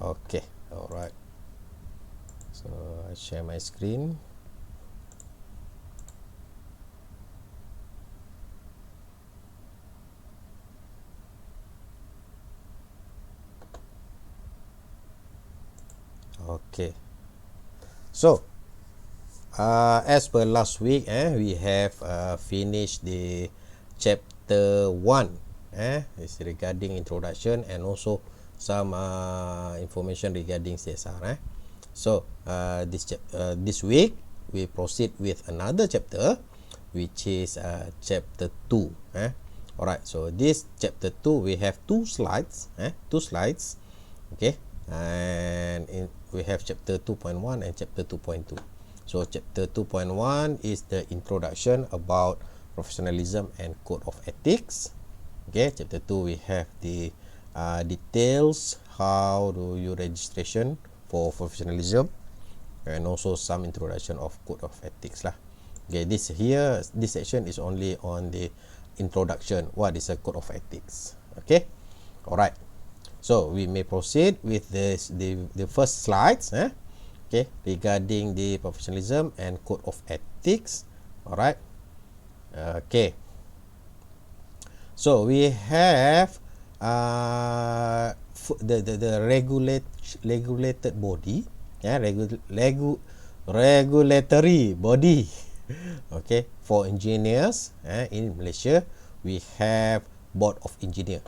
Okay, alright. So I share my screen. Okay. So as per last week, we have finished the chapter 1. It's regarding introduction and also some information regarding CSR. So this week we proceed with another chapter, which is chapter 2. Alright, so this chapter 2 we have two slides. Okay, and we have chapter 2.1 and chapter 2.2. So chapter 2.1 is the introduction about professionalism and code of ethics. Okay, chapter 2 we have the details, how do you registration for professionalism, and also some introduction of code of ethics lah. Okay, this section is only on the introduction, what is a code of ethics. Okay, alright, so we may proceed with the first slides, okay, regarding the professionalism and code of ethics. Alright, okay, so we have the regulated body, regulatory body. Okay, for engineers in Malaysia we have Board of Engineer.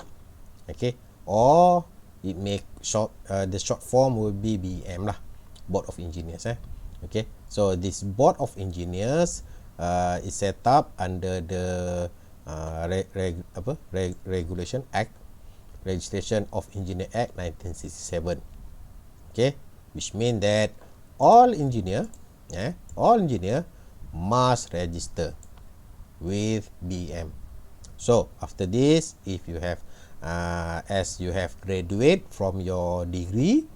Okay, or it may the short form will be BEM lah, Board of Engineers. Okay, so this Board of Engineers is set up under the Regulation Act, Registration of Engineer Act 1967. Okay, which mean that all engineer must register with BEM. So after this, if you have as you have graduate from your degree,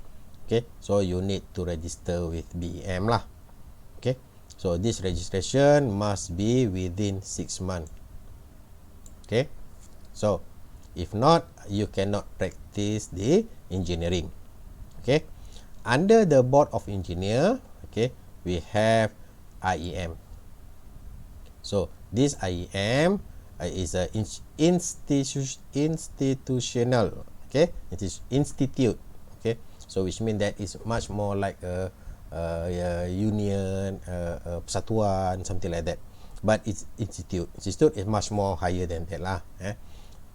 okay, so you need to register with BEM lah. Okay, so this registration must be within 6 months. Okay, so if not, you cannot practice the engineering. Okay, under the Board of Engineer, okay, we have IEM. So this IEM is a institutional, okay, it is institute. Okay, so which means that is much more like a union, persatuan, something like that, but it's institute is much more higher than that lah.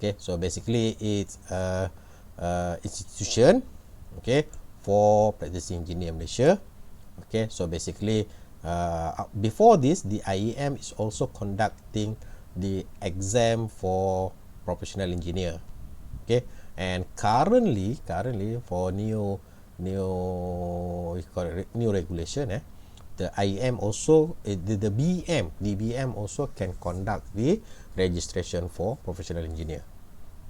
Okay, so basically it's a institution, okay, for practicing engineer Malaysia. Okay, so basically before this, the IEM is also conducting the exam for professional engineer. Okay, and currently for new regulation, the IEM also the BEM also can conduct the registration for professional engineer.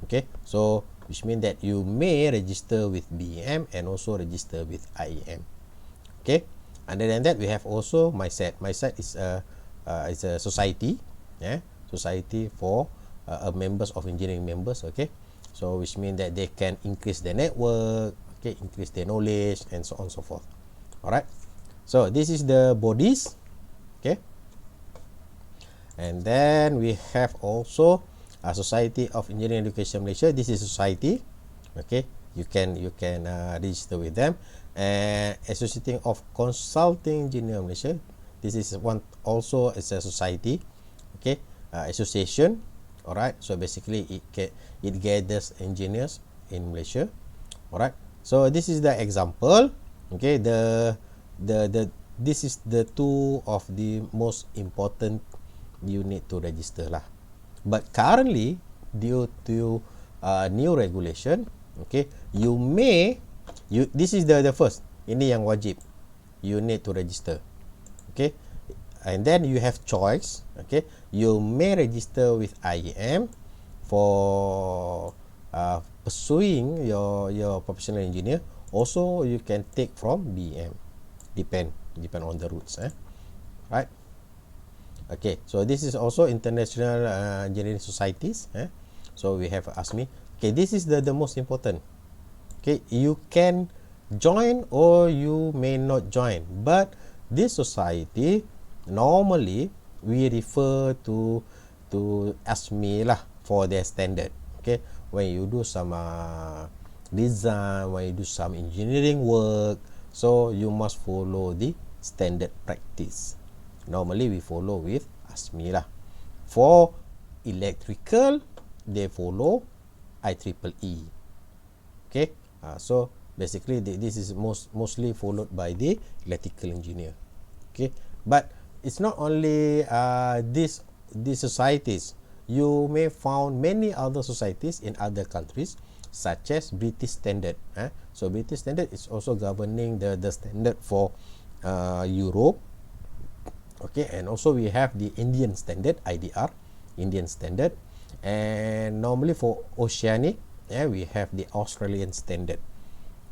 Okay, so which means that you may register with BEM and also register with IEM. Okay, other than that, we have also MySet. MySet is a society, society for members of engineering members. Okay, so which means that they can increase their network, okay, increase their knowledge, and so on and so forth. Alright, so this is the bodies. Okay, and then we have also a Society of Engineering Education Malaysia. This is society. Okay, you can register with them. And Associating of Consulting Engineer Malaysia, this is one also is a society, okay, association. Alright, so basically it gathers engineers in Malaysia. Alright, so this is the example. Okay, this is the two of the most important you need to register lah. But currently, due to new regulation, okay, this is the first, ini yang wajib, you need to register. Okay, and then you have choice. Okay, you may register with IEM for pursuing your professional engineer. Also, you can take from BEM, depend on the routes. Right. Okay, so this is also international engineering societies. So we have ASME. Okay, this is the most important. Okay, you can join or you may not join. But this society, normally we refer to ASME lah for their standard. Okay, when you do some design, when you do some engineering work, so you must follow the standard practice. Normally we follow with ASME lah. For electrical, they follow IEEE. Okay, so basically this is mostly followed by the electrical engineer. Okay, but it's not only these societies. You may found many other societies in other countries, such as British Standard. So British Standard is also governing the standard for Europe. Okay, and also we have the Indian Standard, IDR, Indian Standard, and normally for Oceanic, we have the Australian Standard.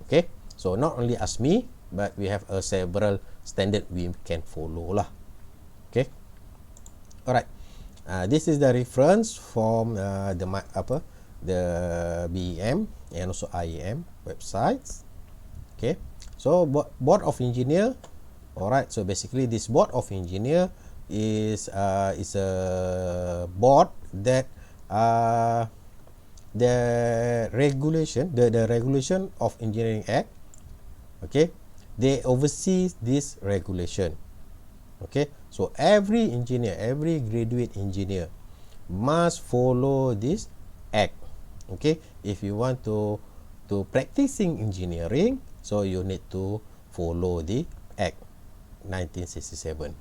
Okay, so not only ASME, but we have several standard we can follow lah. Okay, alright. This is the reference from the BEM and also IEM websites. Okay, so Board of Engineer. Alright, so basically this Board of Engineer is a board that the regulation of Engineering Act, okay, they oversee this regulation. Okay, so every engineer, every graduate engineer must follow this act. Okay, if you want to practicing engineering, so you need to follow the act 1967.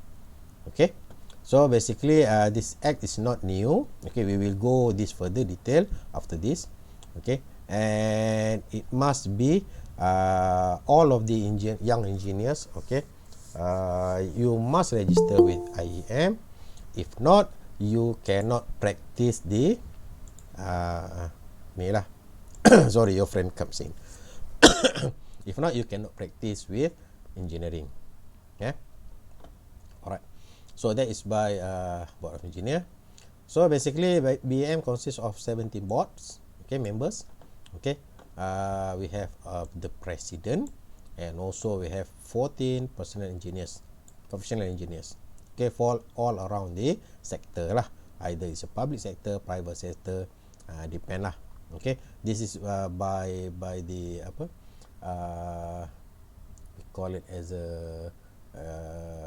Okay, so basically this act is not new. Okay, we will go this further detail after this. Okay, and it must be all of the young engineers. Okay, you must register with IEM. If not, you cannot practice the ni lah. Sorry, your friend comes in. If not, you cannot practice with engineering. Yeah, alright. So that is by Board of Engineer. So basically BEM consists of 17 boards, okay, members. Okay, we have the president, and also we have 14 professional engineers. Okay, for all around the sector lah. Either it's a public sector, private sector, depend lah. Okay, this is by the we call it as a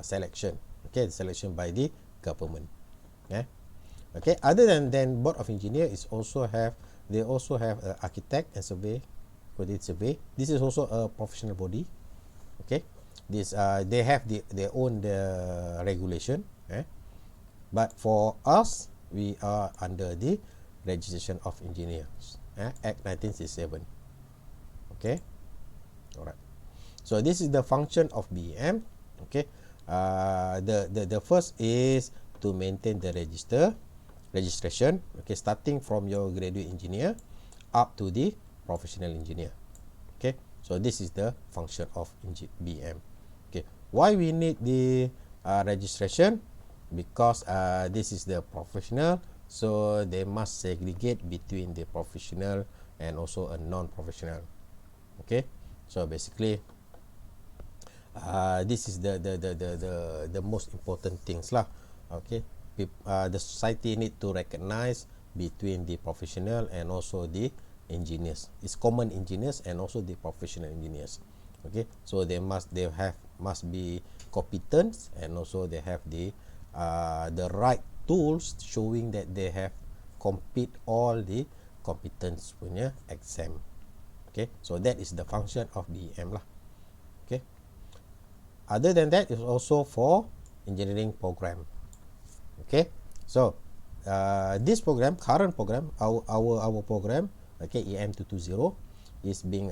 selection. Okay, selection by the government. Yeah. Okay, other than Board of Engineer is also have architect and survey. This is also a professional body. Okay, this they have their own regulation. But for us, we are under the Registration of Engineers, Act 1967. Okay, alright. So this is the function of BEM. Okay, the first is to maintain the registration. Okay, starting from your graduate engineer up to the professional engineer. Okay, so this is the function of BEM. Okay, why we need the registration? Because this is the professional, so they must segregate between the professional and also a non-professional. Okay, so basically this is the most important things lah. Okay, the society need to recognize between the professional and also the engineers. It's common engineers and also the professional engineers. Okay, so they must be competent, and also they have the right tools showing that they have complete all the competence punya exam. Okay, so that is the function of BEM lah. Okay, other than that is also for engineering program. Okay, so this program, current program, our program, okay, EM 220 is being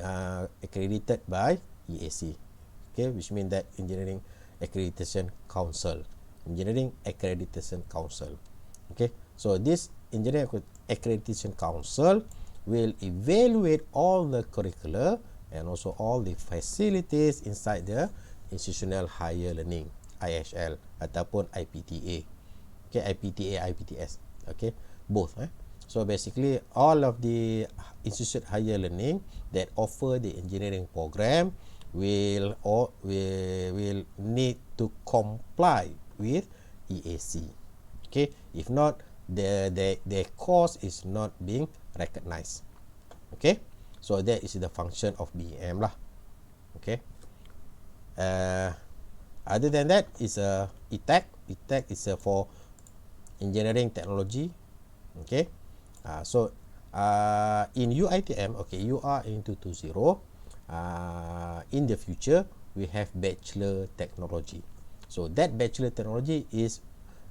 accredited by EAC. Okay, which means that Engineering Accreditation Council. Okay, so this Engineering Accreditation Council will evaluate all the curricula and also all the facilities inside the institutional higher learning, IHL ataupun IPTA. Okay, IPTA, IPTS. Okay, both. So basically all of the institute higher learning that offer the engineering program will need to comply with EAC. Okay, if not, their course is not being recognized. Okay, so that is the function of BEM lah. Okay, other than that is ETAC. ETAC is for engineering technology. Okay, so in UITM, okay, you are in 220. In the future we have bachelor technology, so that bachelor technology is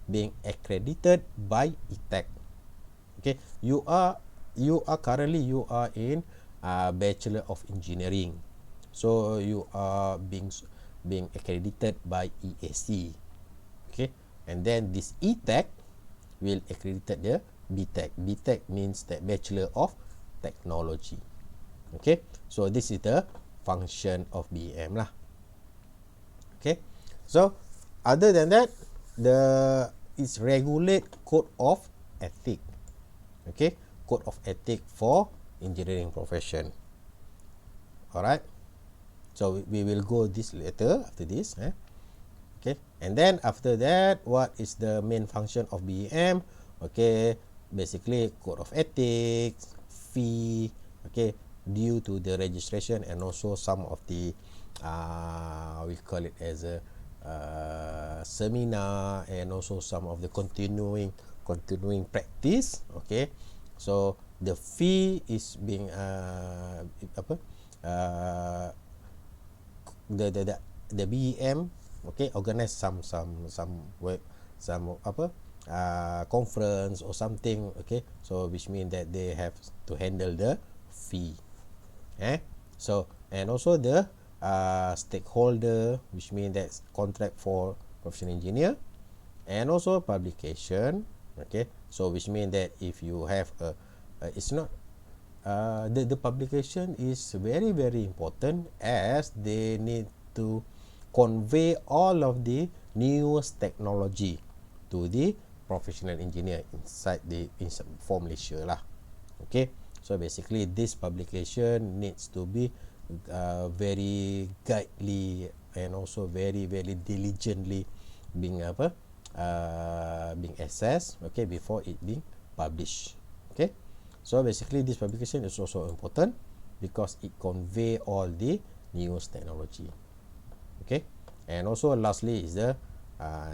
being accredited by ETAC. Okay, you are currently you are in bachelor of engineering, so you are being accredited by EAC. Okay, and then this ETAC will accredited the BTEC. BTEC means that bachelor of technology. Okay, so this is the function of BEM lah. Okay, so other than that, it's regulate code of ethic. Okay, code of ethic for engineering profession. Alright, so we will go this later after this. Okay, and then after that, what is the main function of BEM? Okay, basically code of ethics, fee, okay, due to the registration, and also some of the we call it as a seminar, and also some of the continuing practice. Okay, so the fee is being the BEM, okay, organize some conference or something. Okay, so which means that they have to handle the fee. So, and also the stakeholder, which means that's contract for professional engineer, and also publication. Okay, so which means that if you have it's not the publication is very important, as they need to convey all of the newest technology to the professional engineer inside for Malaysia lah. Okay, so basically this publication needs to be very guidely and also very diligently being being assessed, okay, before it being published. Okay, so basically this publication is also important because it convey all the newest technology. Okay, and also lastly is the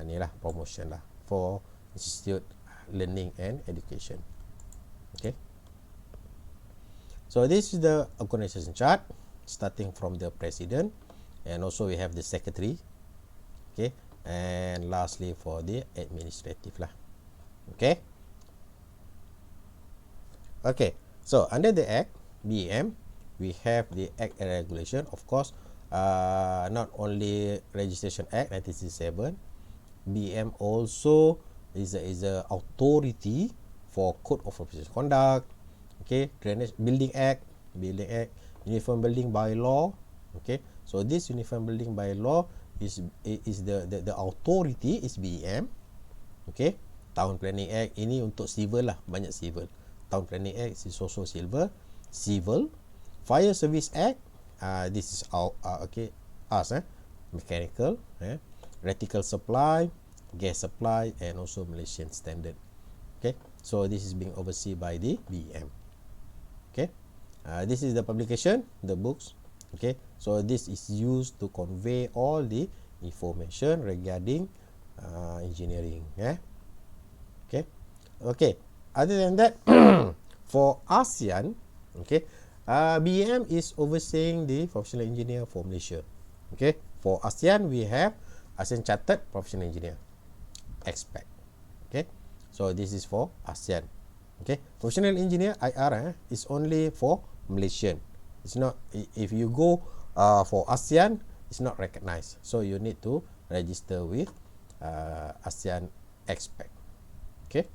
ni lah, promotion lah for institute learning and education. Okay, so this is the organization chart, starting from the president, and also we have the secretary. Okay, and lastly for the administrative lah. Okay, okay, so under the act BEM, we have the act and regulation. Of course, not only registration act 1967, BEM also is a authority for code of professional conduct. Okay, drainage building act, uniform building bylaw. Okay, so this uniform building bylaw is the authority is BEM. Okay, town planning act ini untuk civil lah, banyak civil. Town planning act is also civil. Fire service act, this is okay, us mechanical, reticle supply, gas supply, and also Malaysian standard. Okay, so this is being overseen by the BEM. Okay, this is the publication, the books. Okay, so this is used to convey all the information regarding engineering. Okay, other than that, for ASEAN, okay, BEM is overseeing the professional engineer for Malaysia. Okay, for ASEAN we have ASEAN Chartered Professional Engineer Expert. Okay, so this is for ASEAN. Okay, professional engineer IR is only for Malaysian. It's not, if you go for ASEAN, it's not recognized. So you need to register with ASEAN Expert. Okay.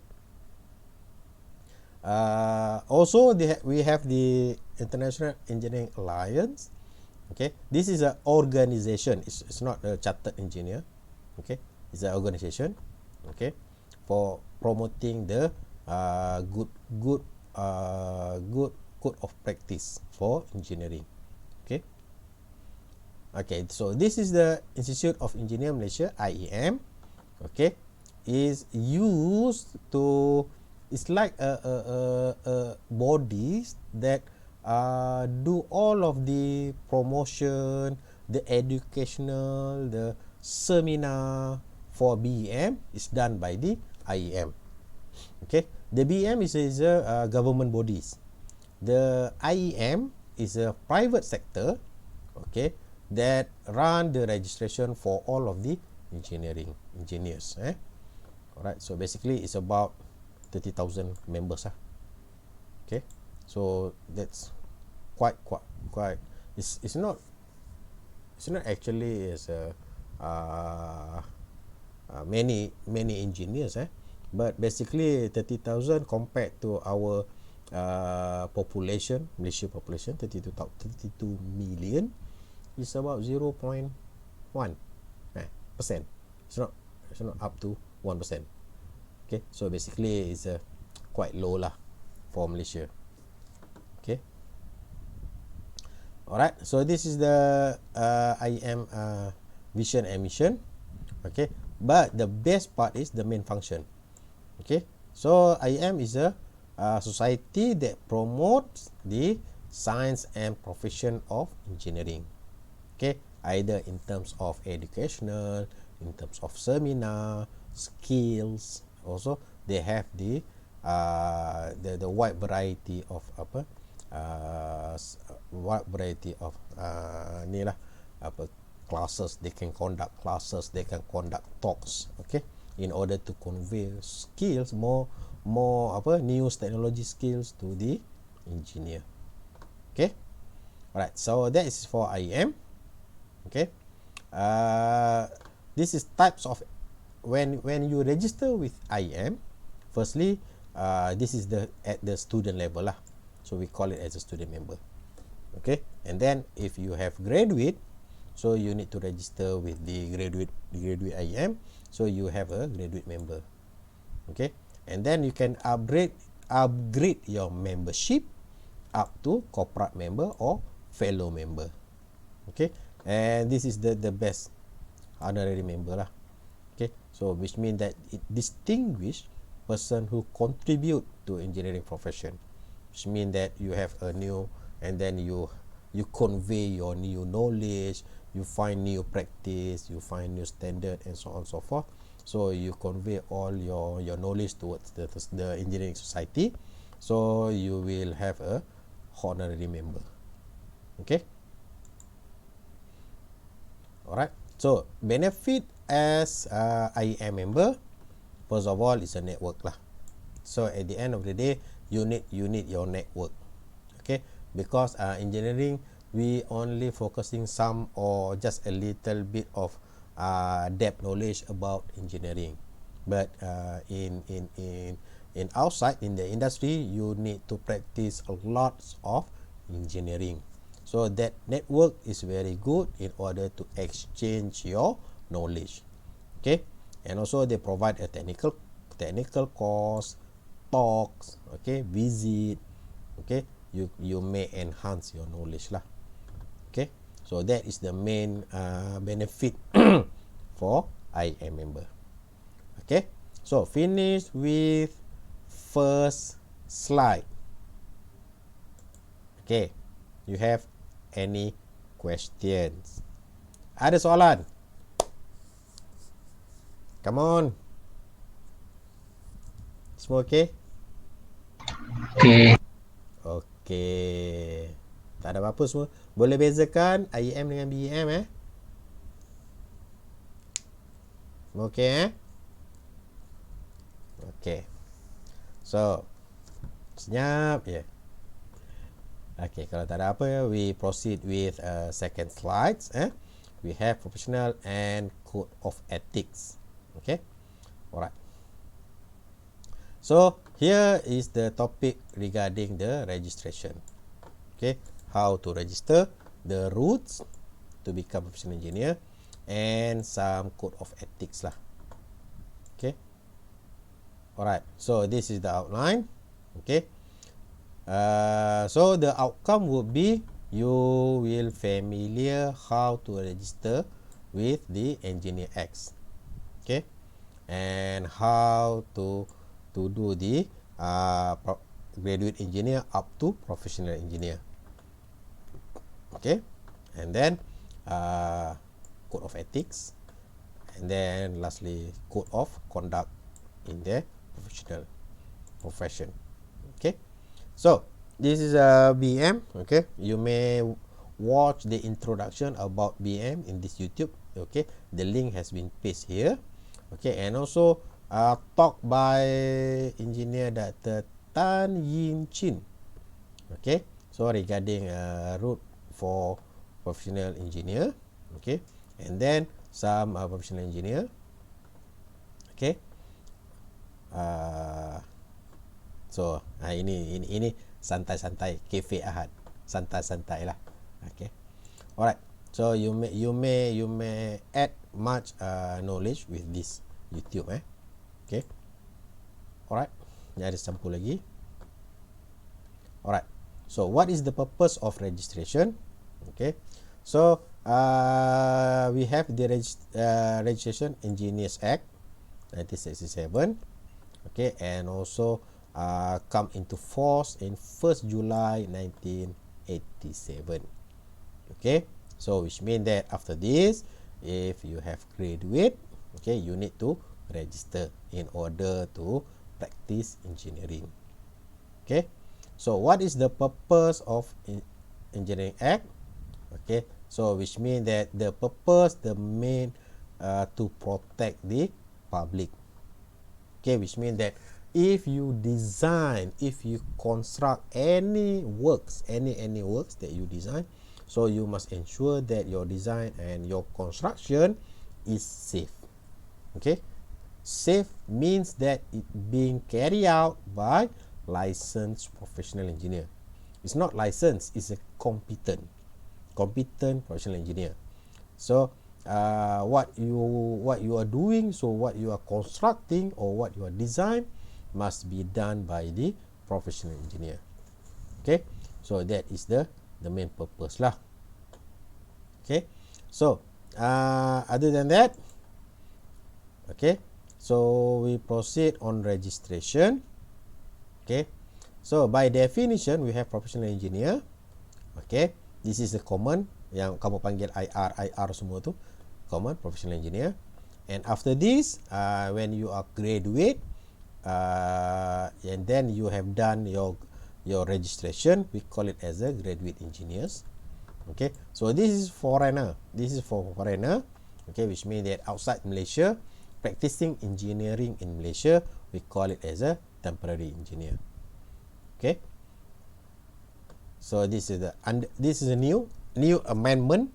Also, we have the International Engineering Alliance. Okay, this is an organization. It's not a chartered engineer. Okay, it's an organization. Okay, for promoting the good code of practice for engineering. Okay. Okay, so this is the Institute of Engineer Malaysia, IEM. Okay, is used to, it's like a bodies that do all of the promotion, the educational, the seminar for BEM is done by the IEM. Okay, the BEM is a government bodies. The IEM is a private sector, okay, that run the registration for all of the engineers. Alright, so basically it's about 30,000 members. Okay, so that's quite it's not actually as a many engineers, but basically 30,000 compared to our population, Malaysia population 32 million, is about 0.1%. It's not up to 1%. Okay, so basically it's quite low lah for Malaysia. Okay, alright, so this is the IEM vision and mission. Okay, but the best part is the main function. Okay, so IEM is a society that promotes the science and profession of engineering. Okay, either in terms of educational, in terms of seminar, skills. Also, they have the wide variety of ni lah classes. They can conduct classes, they can conduct talks. Okay, in order to convey skills, more new technology skills to the engineer. Okay, alright. So that is for IEM. Okay, this is types of when you register with IEM. Firstly, this is at the student level lah, so we call it as a student member. Okay, and then if you have graduate, so you need to register with the graduate IEM, so you have a graduate member. Okay, and then you can upgrade your membership up to corporate member or fellow member. Okay, and this is the best honorary member lah. Okay, so which means that it distinguish person who contribute to engineering profession, which means that you have a new, and then you convey your new knowledge, you find new practice, you find new standard, and so on and so forth. So you convey all your knowledge towards the engineering society, so you will have a honorary member. Okay, alright. So benefit as IEM member, first of all, is a network lah. So at the end of the day, you need your network. Okay, because engineering, we only focusing some or just a little bit of depth knowledge about engineering, but in outside in the industry, you need to practice a lot of engineering. So that network is very good in order to exchange your knowledge. Okay, and also they provide a technical course, talks, okay, visit. Okay, you may enhance your knowledge lah. Okay, so that is the main benefit for IEM member. Okay, so finish with first slide. Okay, you have any questions? Ada soalan? Come on. Semua okay? Okay. Okay. Tak ada apa-apa semua. Boleh bezakan IEM dengan BEM Semua okay Okay. So, senyap je. Okay, kalau tak ada apa, we proceed with second slides. We have professional and code of ethics. Okay, alright. So here is the topic regarding the registration. Okay, how to register, the routes to become professional engineer, and some code of ethics lah. Okay, Alright, so this is the outline. Okay, so the outcome would be you will familiar how to register with the Engineer X. Okay, and how to do the graduate engineer up to professional engineer. Okay, and then code of ethics, and then lastly code of conduct in the profession. Okay, so this is a BM. Okay, you may watch the introduction about BM in this YouTube. Okay, the link has been pasted here. Okay, and also talk by engineer Dr. Tan Yin Chin. Okay, so regarding route for professional engineer. Okay, and then some professional engineer. Okay, so ini santai-santai, cafe Ahad, santai-santai lah. Okay, alright. So you may add much knowledge with this YouTube. Okay, alright. Ni ada sampul lagi. Alright. So what is the purpose of registration? Okay. So we have the Registration Engineers Act 1967. Okay, and also come into force in 1st July 1987. Okay, so which means that after this, if you have graduate, okay, you need to register in order to practice engineering. Okay, so what is the purpose of Engineering Act? Okay, so which means that the purpose, the main to protect the public. Okay, which means that if you design, if you construct any works, any works that you design, so you must ensure that your design and your construction is safe. Okay, safe means that it being carried out by licensed professional engineer. It's not licensed, it's a competent professional engineer. So what you are doing, so what you are constructing or what you are design must be done by the professional engineer. Okay, so that is the main purpose lah. Okay, so other than that, okay, so we proceed on registration. Okay, so by definition we have professional engineer. Okay, this is the common yang kamu panggil IR semua tu, common professional engineer. And after this, when you are graduate, and then you have done your registration, we call it as a graduate engineers. Okay, so this is foreigner. This is for foreigner. Okay, which means that outside Malaysia, practicing engineering in Malaysia, we call it as a temporary engineer. Okay, so this is a new amendment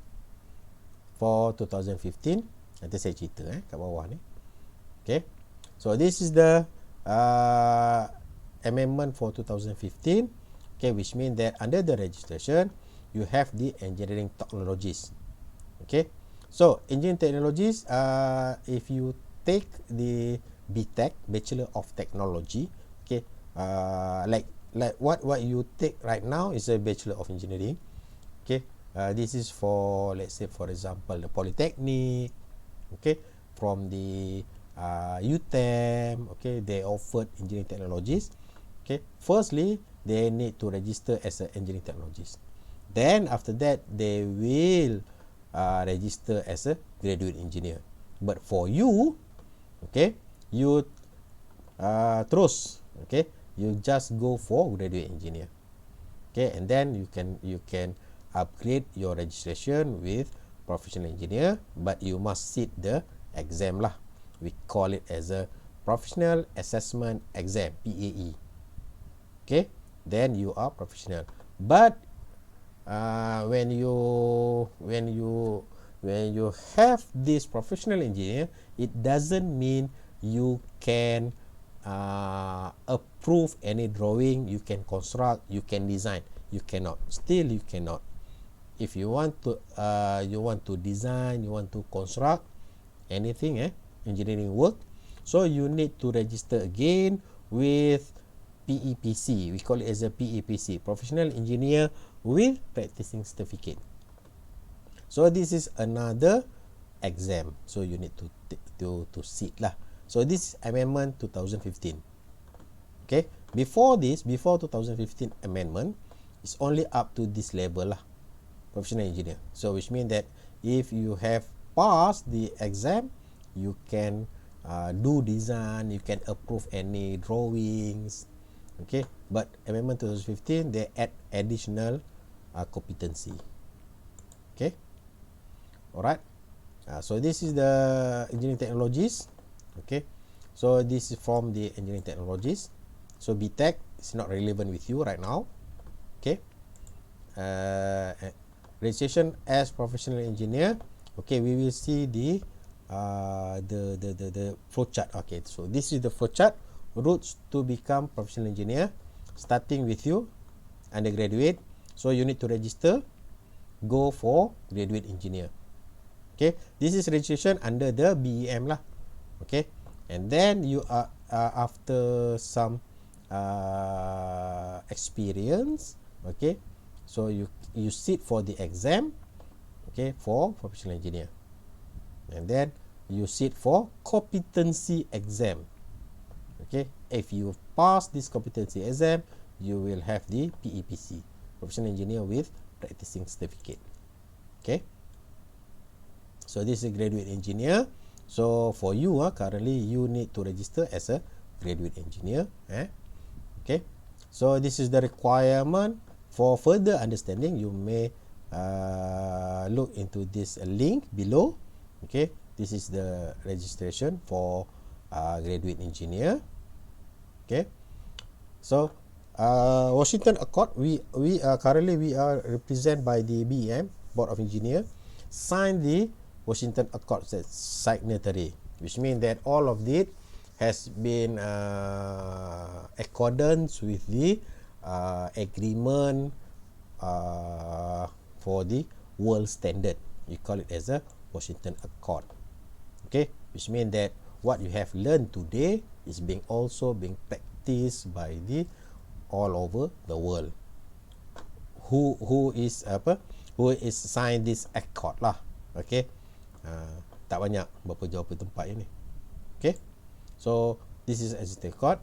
for 2015. Nanti saya cerita kat bawah ni. Okay, so this is the amendment for 2015. Okay, which means that under the registration you have the engineering technologies. Okay, so engineering technologies, if you take the BTech, Bachelor of Technology, okay, like what you take right now is a Bachelor of Engineering. Okay, this is for, let's say for example, the Polytechnic. Okay, from the UTEM. Okay, they offered engineering technologies. Okay, firstly they need to register as an engineering technologist. Then after that they will register as a graduate engineer. But for you, okay, you terus, okay, you just go for graduate engineer. Okay, and then you can upgrade your registration with professional engineer, but you must sit the exam lah. We call it as a professional assessment exam, PAE. Okay, then you are professional. But when you have this professional engineer, it doesn't mean you can approve any drawing, you can construct, you can design. You cannot. Still you cannot. If you want to design, you want to construct anything, engineering work, So you need to register again with PEPC. We call it as a PEPC, Professional Engineer with Practicing Certificate. So this is another exam. So you need to sit lah. So this is amendment 2015. Okay, before 2015 amendment, it's only up to this level lah, professional engineer. So which means that if you have passed the exam, you can do design, you can approve any drawings. Okay, but amendment 2015 they add additional competency. Okay, alright. So this is the engineering technologies. Okay, so this is from the engineering technologies. So BTech is not relevant with you right now. Okay, registration as professional engineer. Okay, we will see the flow chart. Okay, so this is the flow chart. Routes to become professional engineer, starting with you undergraduate. So you need to register, go for graduate engineer. Okay, this is registration under the BEM lah. Okay, and then you are after some experience. Okay, so you sit for the exam. Okay, for professional engineer, and then you sit for competency exam. Okay, if you pass this competency exam, you will have the PEPC, Professional Engineer with Practicing Certificate. Okay, so this is a graduate engineer. So for you, currently you need to register as a graduate engineer. Okay, so this is the requirement. For further understanding, you may look into this link below. Okay, this is the registration for graduate engineer. Okay, so Washington Accord, we are currently represented by the BEM Board of Engineer, signed the Washington Accord as signatory, which means that all of it has been accordance with the agreement for the world standard. We call it as a Washington Accord. Okay, which means that what you have learned today is also being practiced by the all over the world. Who is signed this accord lah. Okay, tak banyak berapa jauh tempat ini. Okay, so this is existing accord.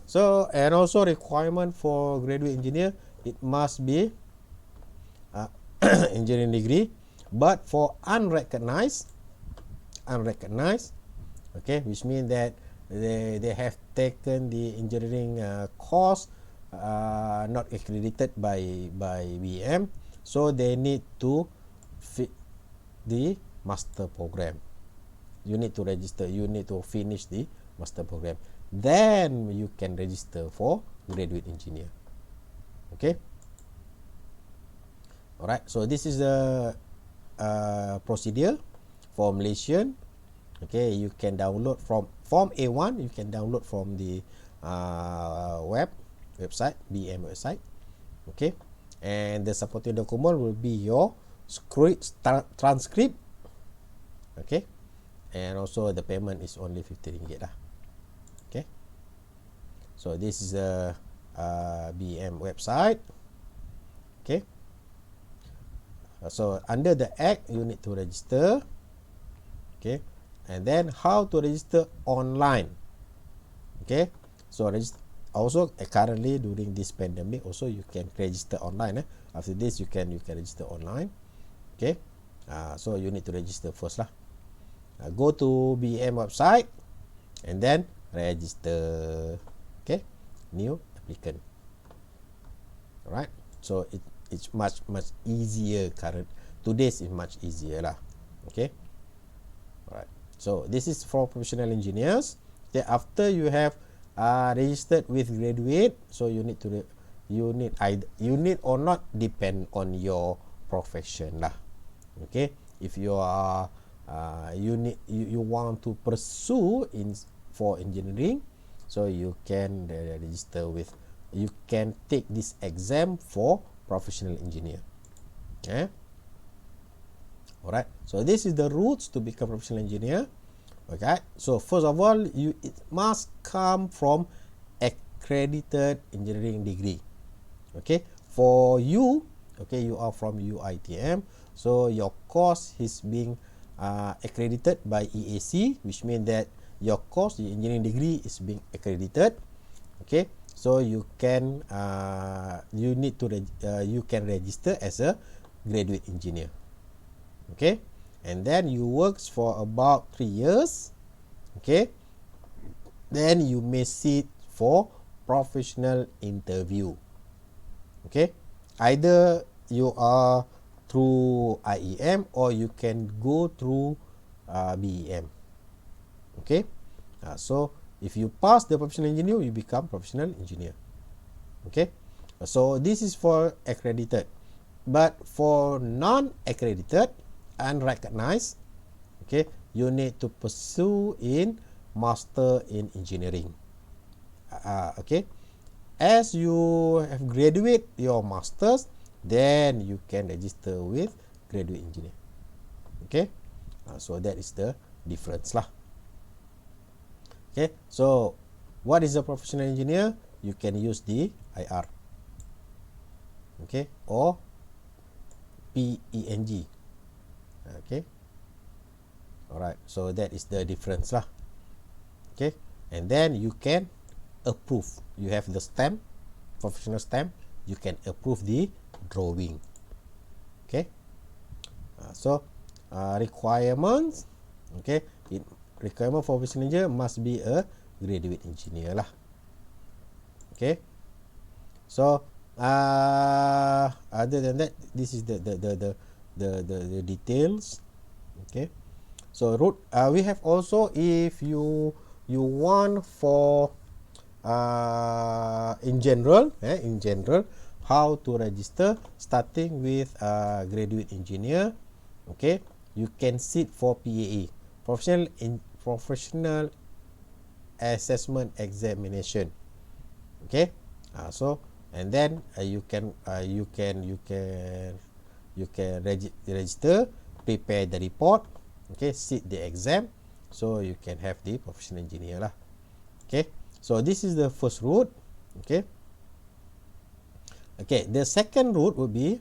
So and also requirement for graduate engineer, it must be engineering degree, but for unrecognized, okay, which means that they have taken the engineering course not accredited by BEM, so they need to fit the master program. You need to register, you need to finish the master program, then you can register for graduate engineer. Okay, alright, so this is the procedure for Malaysian. Okay, you can download from Form A1, you can download from the website, BEM website. Okay, and the supporting document will be your transcript. Okay, and also the payment is only 50 ringgit lah. Okay, so this is the BEM website. Okay, so under the act you need to register. Okay, and then how to register online. Okay, so also currently during this pandemic also you can register online. After this you can register online. Okay, so you need to register first lah. Go to BEM website and then register. Okay, new applicant. Alright, so it's much easier. Today's is much easier lah. Okay, alright. So this is for professional engineers. Okay, after you have registered with graduate, so you need or not depend on your profession lah. Okay, if you are you want to pursue for engineering, so you can register with, you can take this exam for professional engineer. Okay, alright, so this is the routes to become professional engineer. Okay, so first of all, it must come from accredited engineering degree. Okay, for you, okay, you are from UITM, so your course is being accredited by EAC, which means that your course, the engineering degree, is being accredited. Okay, so you can you can register as a graduate engineer. Okay, and then you works for about 3 years. Okay, then you may sit for professional interview. Okay, either you are through IEM or you can go through BEM. Okay, so if you pass the professional engineer, you become professional engineer. Okay, so this is for accredited, but for non-accredited, unrecognized, okay, you need to pursue in master in engineering. Okay, as you have graduate your masters, then you can register with graduate engineer. Okay, so that is the difference lah. Okay, so what is a professional engineer? You can use the IR, okay, or PENG. Okay, alright, so that is the difference lah. Okay, and then you can approve. You have the stamp, professional stamp, you can approve the drawing. Okay, so requirements, okay, requirement for professional engineer must be a graduate engineer lah. Okay, so other than that, this is the details. Okay, so route we have also, if you want for in general, how to register, starting with graduate engineer. Okay, you can sit for PAE, professional assessment examination. Okay, so and then you can register, prepare the report, okay, sit the exam, so you can have the professional engineer lah. Okay, so this is the first route. Okay, the second route would be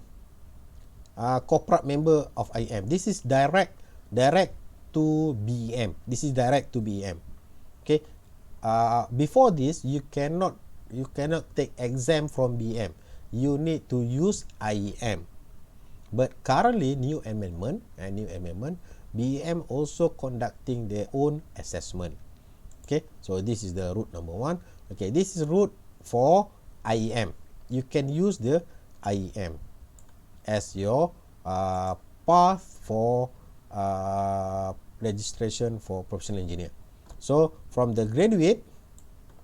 corporate member of IM. This is direct to BEM. This is direct to BEM. Okay, before this, you cannot take exam from BEM. You need to use IEM. But currently, new amendment, BEM also conducting their own assessment. Okay, so this is the route number 1. Okay, this is route for IEM. You can use the IEM as your path for registration for professional engineer. So from the graduate,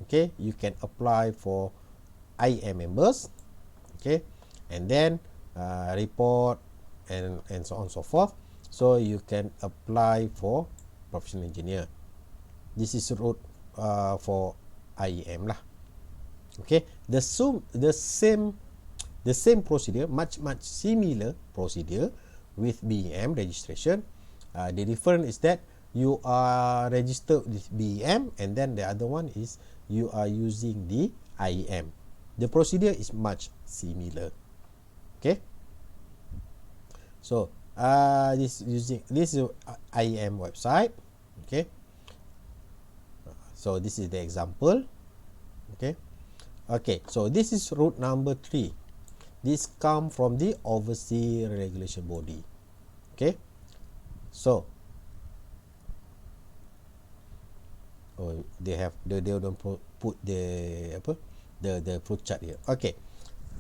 okay, you can apply for IEM members. Okay, and then report and so on and so forth. So you can apply for professional engineer. This is route for IEM lah. Okay, the same procedure, much similar procedure with BEM registration. The difference is that you are registered with BEM, and then the other one is you are using the IEM. The procedure is much similar. Okay, so this is IEM website. Okay, so this is the example. Okay, so this is route number 3. This come from the overseas regulation body. Okay, so they don't put the flow chart here. Okay,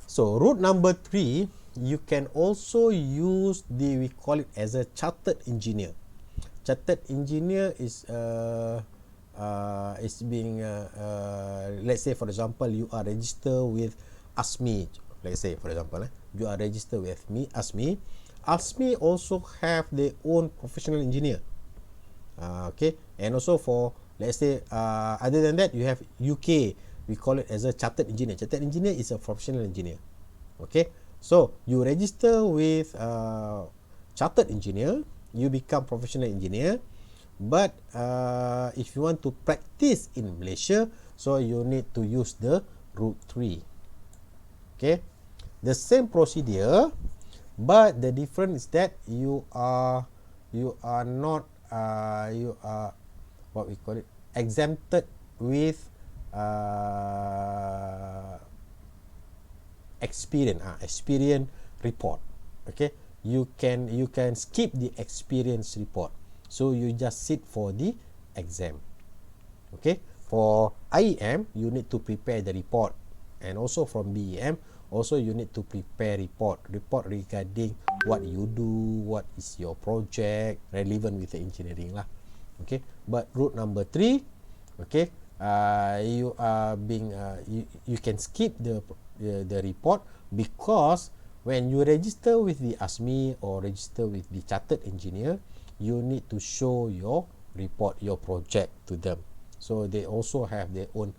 so route number 3, you can also use we call it as a chartered engineer. Chartered engineer is being let's say for example, you are registered with ASME. Let's say for example, you are registered with ASME. ASME also have their own professional engineer. Okay, and also for, let's say, other than that, you have UK. We call it as a chartered engineer. Chartered engineer is a professional engineer. Okay, so you register with chartered engineer, you become professional engineer. But if you want to practice in Malaysia, so you need to use the route 3. Okay, the same procedure, but the difference is that you are not you are what we call it, exempted with experience report. Okay, you can skip the experience report, so you just sit for the exam. Okay, for IEM you need to prepare the report, and also from BEM also you need to prepare report regarding what you do, what is your project relevant with the engineering lah. Okay, but route number 3, okay, you are being you can skip the report, because when you register with the ASME or register with the chartered engineer, you need to show your report, your project to them. So they also have their own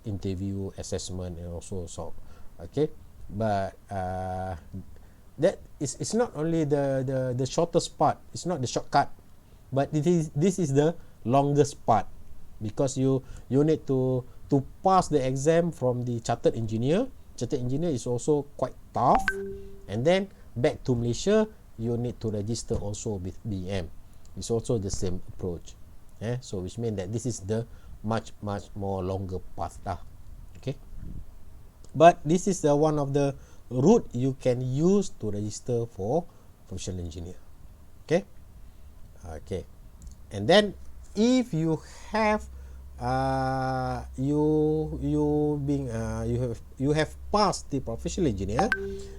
interview, assessment, and also so. Okay, but that is, it's not only the shortest part, it's not the shortcut, but this is the longest part, because you need to pass the exam from the chartered engineer. Chartered engineer is also quite tough, and then back to Malaysia you need to register also with BM. It's also the same approach. So which means that this is the much more longer path lah. Okay, but this is the one of the route you can use to register for professional engineer. Okay, and then if you have you have passed the professional engineer,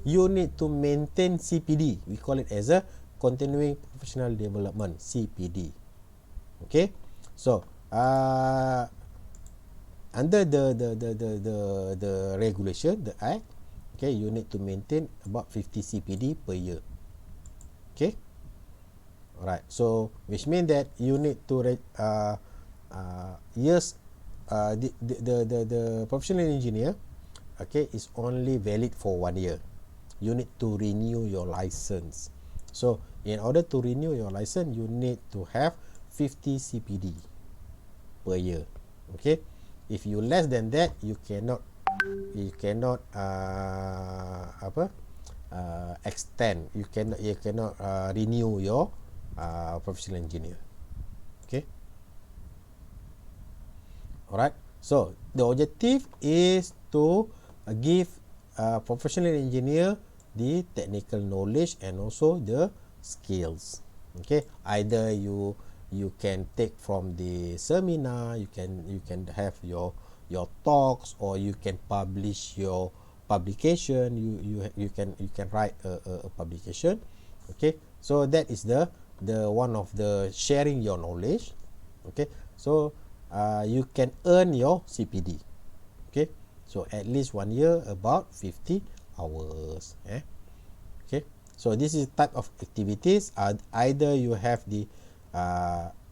you need to maintain CPD. We call it as a continuing professional development, CPD. Okay, so under the regulation, the act, okay, you need to maintain about 50 CPD per year. Okay, alright, so which means that you need to the professional engineer, okay, is only valid for 1 year. You need to renew your license. So in order to renew your license, you need to have 50 CPD per year. Okay, if you less than that, you cannot extend, you cannot renew your professional engineer. Okay, alright, so the objective is to give professional engineer the technical knowledge and also the skills. Okay, either you can take from the seminar, you can have your talks, or you can publish your publication. You can write a publication. Okay, so that is the one of the sharing your knowledge. Okay, so you can earn your CPD. Okay, so at least 1 year, about 50 hours. Okay, so this is type of activities. Either you have the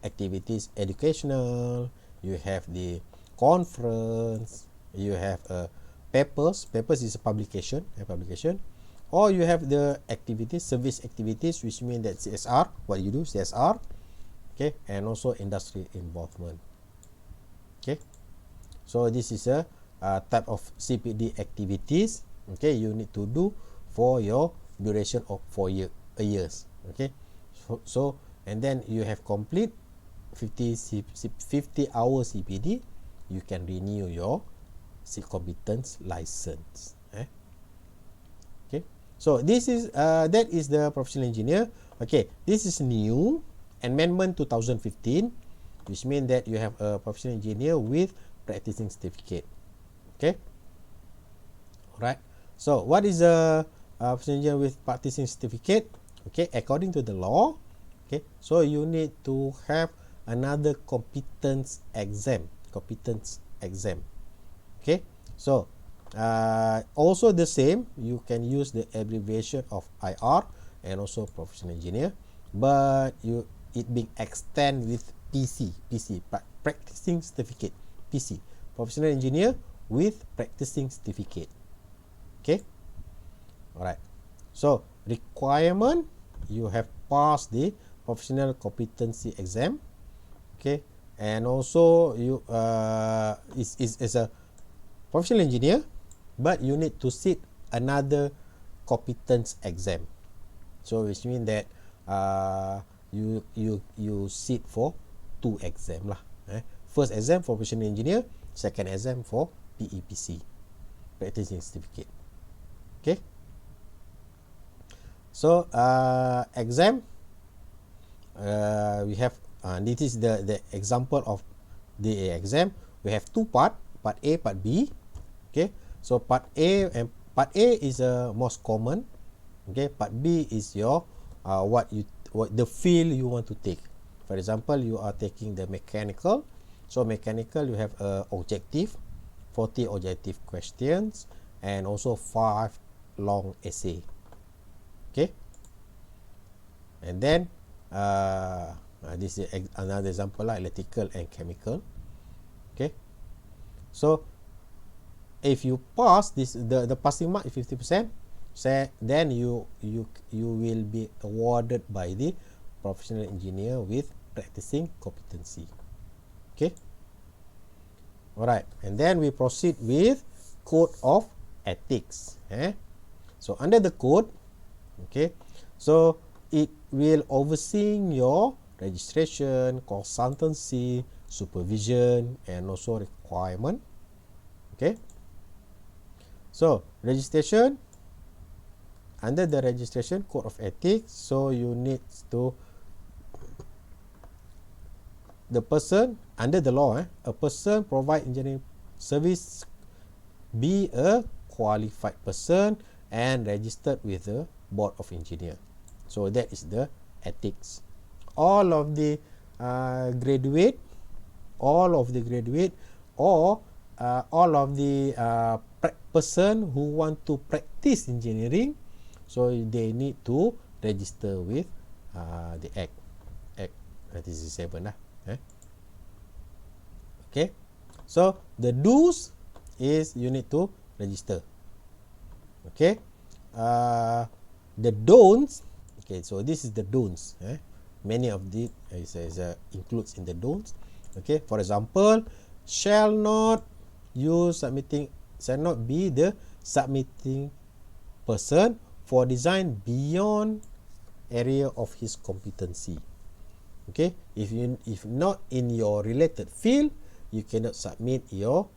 activities educational, you have the conference, you have papers is a publication, or you have the activities, service activities, which means that CSR, what you do, CSR. Okay, and also industry involvement. Okay, so this is a type of CPD activities. Okay, you need to do for your duration of 4 years. Okay, so and then you have complete 50 hours CPD, you can renew your competence license. Okay, so this is that is the professional engineer. Okay, this is new amendment 2015, which means that you have a professional engineer with practicing certificate. Okay, alright, so what is a professional engineer with practicing certificate? Okay, according to the law, okay, so you need to have another competence exam. Okay, so also the same, you can use the abbreviation of IR and also professional engineer, but it being extend with PC, practicing certificate, PC, professional engineer with practicing certificate. Okay, alright, so requirement, you have passed the professional competency exam. Okay, and also you is a professional engineer, but you need to sit another competence exam. So which means that you sit for 2 exam lah. First exam for professional engineer, second exam for PEPC, practicing certificate. Okay. So exam, we have this is the example of the exam. We have 2 part A, part B. Okay, so part A is most common. Okay, part B is your what the field you want to take. For example, you are taking the mechanical. So mechanical, you have objective, 40 objective questions, and also 5 long essay. Okay, and then this is another example like electrical and chemical. Okay, so if you pass this, the passing mark is 50%, then you will be awarded by the professional engineer with practicing competency. Okay, alright, and then we proceed with code of ethics. So under the code, okay, so it will overseeing your registration, consultancy, supervision, and also requirement. Okay, so registration, under the registration code of ethics, so you need to, the person under the law, a person provide engineering service be a qualified person and registered with the board of engineer. So that is the ethics. All of the graduate or all of the person who want to practice engineering, so they need to register with the Act 97 lah. Okay, so the do's is you need to register. Okay, the don'ts. Okay, so this is the don'ts. Many of the includes in the don'ts. Okay, for example, shall not be the submitting person for design beyond area of his competency. Okay, if not in your related field, you cannot submit your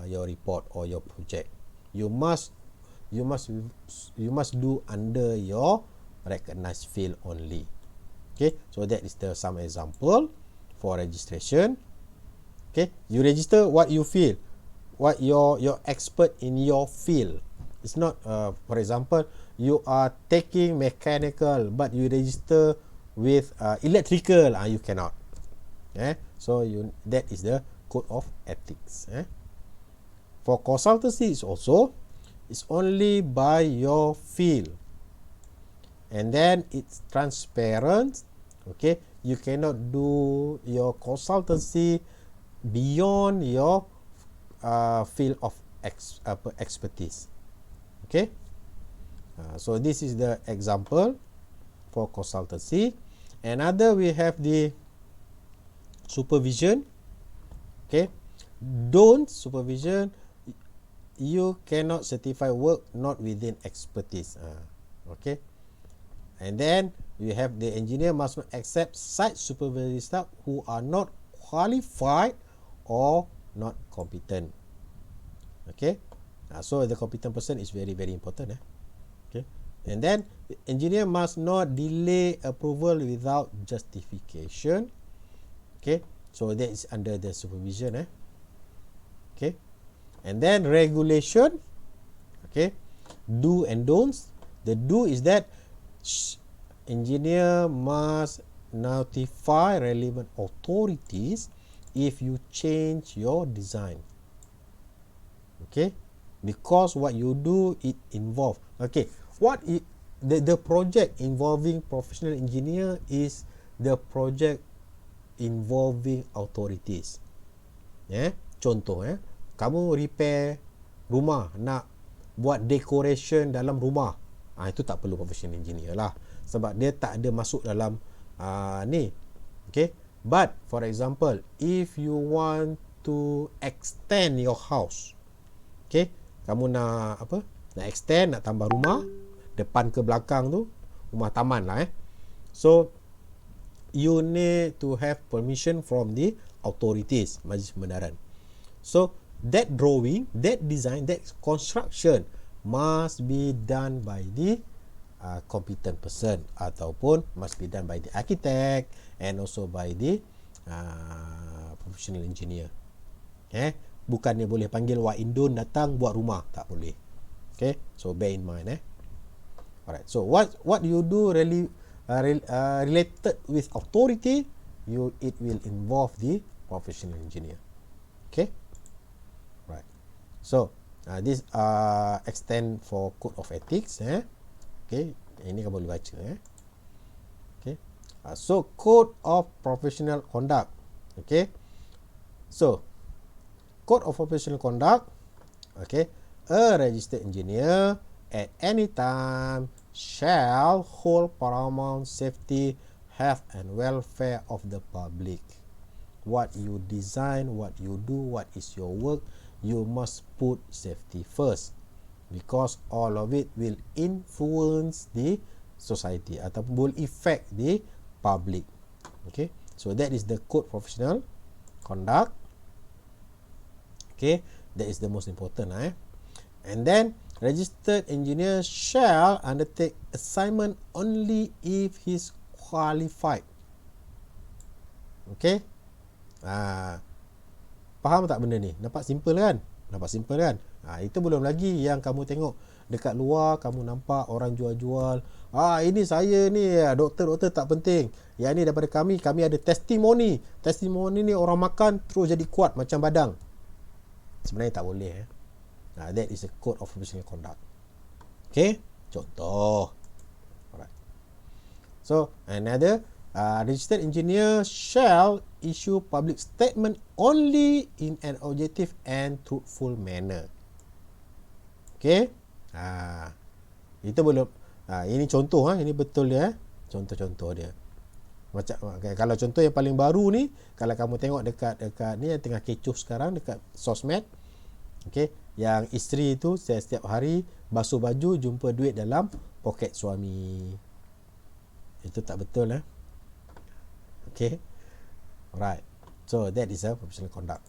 report or your project. You must do under your recognized field only. Okay, so that is some example for registration. Okay, you register what you feel, what you're expert in your field. It's not for example, you are taking mechanical but you register with electrical, you cannot. So that is the code of ethics. For consultancy it's only by your field, and then it's transparent. Okay, you cannot do your consultancy beyond your field of expertise. Okay, so this is the example for consultancy. Another, we have the supervision. Okay, don't supervision, you cannot certify work not within expertise. Okay, and then we have the engineer must not accept site supervisory staff who are not qualified or not competent. Okay, so the competent person is very, very important. Okay, and then the engineer must not delay approval without justification. Okay, so that is under the supervision. Okay, and then regulation. Okay, do and don'ts. The do is that engineer must notify relevant authorities if you change your design. Okay, because what you do, it involve. Okay, the project involving professional engineer is the project involving authorities. Contoh, kamu repair rumah, nak buat decoration dalam rumah, itu tak perlu professional engineer lah. sebab dia tak ada masuk dalam ni. Okay, but for example, if you want to extend your house, okay, kamu nak apa, nak extend, nak tambah rumah depan ke belakang tu, rumah taman lah so you need to have permission from the authorities, majlis pembenaran. So that drawing, that design, that construction must be done by the competent person, ataupun must be done by the architect and also by the professional engineer. Bukannya boleh panggil Wak Indun datang buat rumah, tak boleh. Okay, so bear in mind. Alright, so what you do really related with authority, it will involve the professional engineer. Okay, right. So this extend for code of ethics. Okay, ini kamu boleh baca. Okay, so code of professional conduct. Okay, so code of professional conduct. Okay, a registered engineer at any time shall hold paramount safety, health and welfare of the public. What you design, what you do, what is your work, you must put safety first, because all of it will influence the society ataupun will affect the public. Okay, so that is the code professional conduct. Okay, that is the most important. And then registered engineer shall undertake assignment only if he is qualified. Okay, faham tak benda ni? Nampak simple kan? Itu belum lagi yang kamu tengok dekat luar, kamu nampak orang jual-jual, ini saya ni, doktor tak penting, yang ni daripada kami ada testimoni ni orang makan terus jadi kuat macam badang. Sebenarnya tak boleh. That is a code of professional conduct. Okay, contoh. Alright. So another, registered engineer shall issue public statement only in an objective and truthful manner. Okay, itu belum. Ini contoh, ini betul dia. Contoh-contoh dia. Macam kalau contoh yang paling baru ni, kalau kamu tengok dekat ni yang tengah kecoh sekarang dekat sosmed. Okay, yang isteri tu setiap hari basuh baju jumpa duit dalam poket suami. Itu tak betul. Okay, alright. So that is a professional conduct.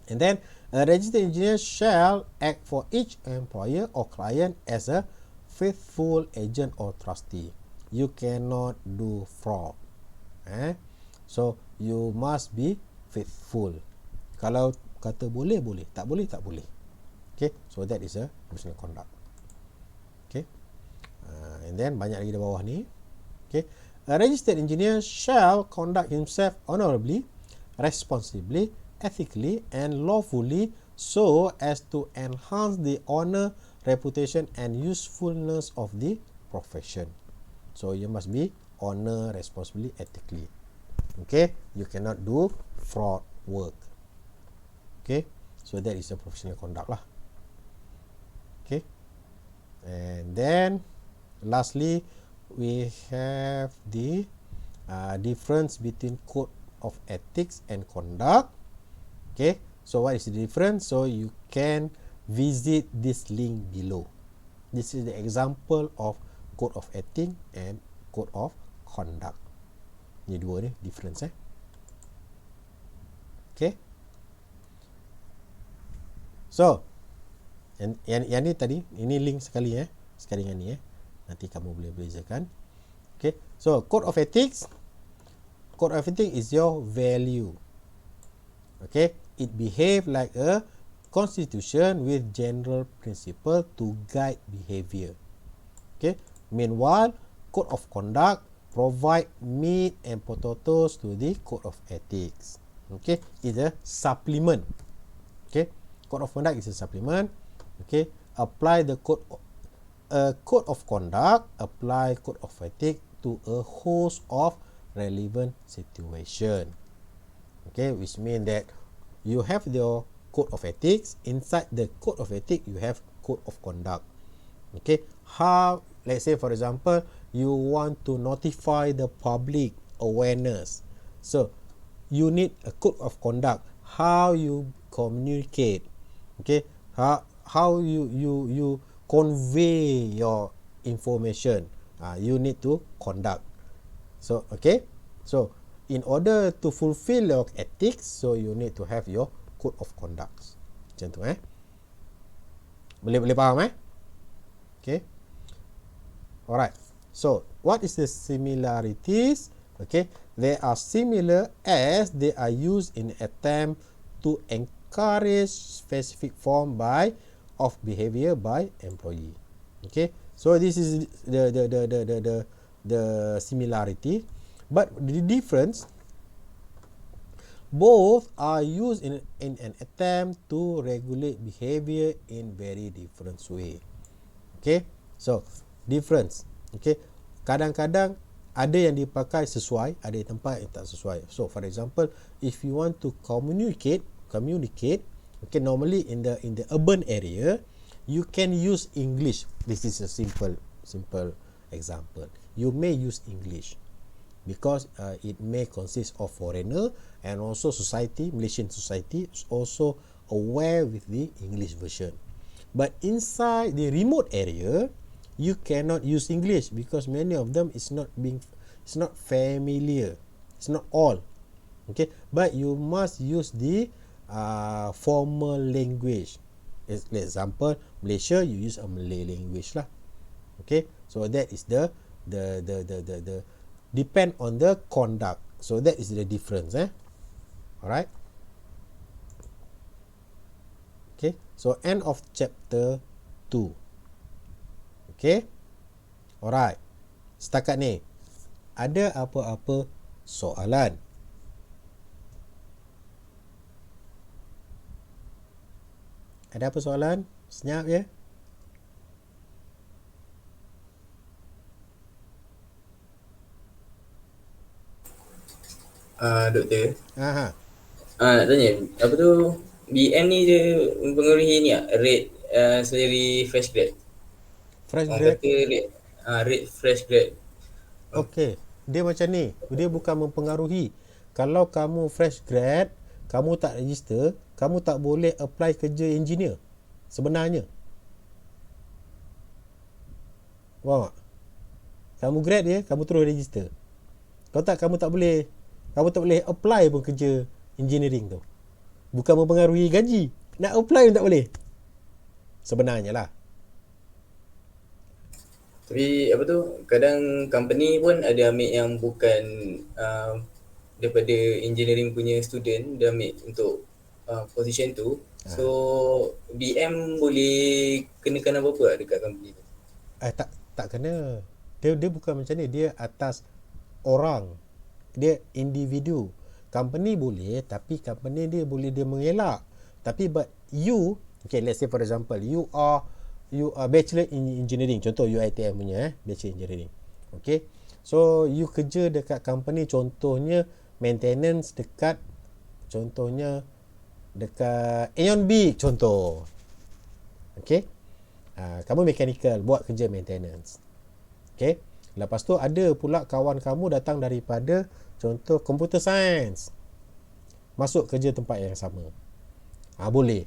And then a registered engineer shall act for each employer or client as a faithful agent or trustee. You cannot do fraud. So you must be faithful. Kalau kata boleh, tak boleh, tak boleh. Okay, so that is a professional conduct. Okay, and then banyak lagi di bawah ni. Okay, a registered engineer shall conduct himself honorably, responsibly, ethically and lawfully so as to enhance the honor, reputation and usefulness of the profession. So you must be honor, responsibly, ethically. Okay, you cannot do fraud work. Okay, so that is a professional conduct lah. Okay, and then lastly we have the difference between code of ethics and conduct. Okay, so what is the difference? So you can visit this link below. This is the example of code of ethics and code of conduct. Ni dua ni difference. Okay, so yang ni tadi, ini link sekali sekali dengan ni nanti kamu boleh bezakan. Okay, so code of ethics is your value. Okay, it behave like a constitution with general principle to guide behavior. Okay, meanwhile code of conduct provide meat and potatoes to the code of ethics. Okay, it's a supplement. Okay, code of conduct is a supplement. Okay, apply the code of conduct, apply code of ethics to a host of relevant situation. Okay, which means that you have your code of ethics. Inside the code of ethics, you have code of conduct. Okay, how let's say for example, you want to notify the public awareness. So you need a code of conduct, how you communicate, okay, how you convey your information. You need to conduct. So okay, so in order to fulfill your ethics, so you need to have your code of conduct. Macam tu boleh faham okay. Alright, so what is the similarities? Okay, they are similar as they are used in attempt to encourage specific form of behavior by employee. Okay, so this is the similarity, but the difference, both are used in an attempt to regulate behavior in very different way. Okay, so difference. Okay, kadang-kadang ada yang dipakai sesuai, ada tempat yang tak sesuai. So for example, if you want to communicate, okay, normally in the urban area, you can use English. This is a simple example. You may use English because it may consist of foreigner, and also society, Malaysian society is also aware with the English version. But inside the remote area, you cannot use English because many of them it's not familiar. It's not all. Okay, but you must use the formal language. As example, Malaysia, you use a Malay language lah. Okay, so that is the depend on the conduct. So that is the difference. Alright. Okay, so end of chapter 2. Okay. Alright. Setakat ni, ada apa-apa soalan? Ada apa soalan? Senyap ya. Doktor. Aha. Nak tanya, apa tu BM ni dia mempengaruhi ni rate salary fresh grad. Fresh Orang grad. kata rate fresh grad. Okey, dia macam ni. Dia bukan mempengaruhi. Kalau kamu fresh grad, kamu tak register, kamu tak boleh apply kerja engineer sebenarnya. Faham tak? Kamu grad dia, kamu terus register. Kalau tak, kamu tak boleh apply pun kerja engineering tu. Bukan mempengaruhi gaji. Nak apply pun tak boleh. Sebenarnya lah. Tapi apa tu, kadang company pun ada ambil yang bukan daripada engineering punya student, dia ambil untuk position tu. So BM boleh kenakan apa-apa dekat company tu? Tak kena. Dia bukan macam ni. Dia atas orang. Dia individu. Company boleh, tapi company dia boleh dia mengelak. Tapi but you, okay, let's say for example, you are bachelor in engineering. Contoh you ITM punya bachelor engineering. Okay. So you kerja dekat company, contohnya maintenance dekat Aeon B contoh. Okay. Kamu mechanical, buat kerja maintenance. Okay. Lepas tu ada pula kawan kamu datang daripada contoh computer science, masuk kerja tempat yang sama. Boleh.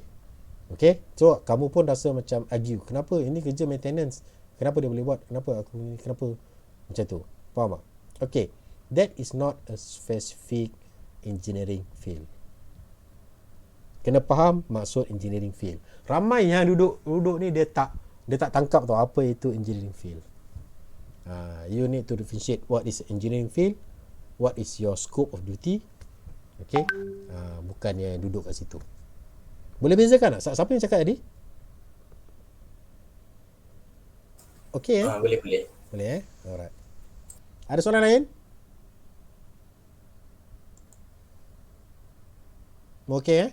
Okay. So kamu pun rasa macam argue, kenapa ini kerja maintenance, kenapa dia boleh buat, kenapa macam tu. Faham tak? Okay. That is not a specific engineering field. Kena faham maksud engineering field. Ramai yang duduk ni dia tak tangkap tau apa itu engineering field. You need to differentiate what is engineering field, what is your scope of duty. Okay. Bukannya duduk kat situ. Boleh bezakan tak? Siapa yang cakap tadi? Okay. Boleh. Alright. Ada soalan lain? Okay.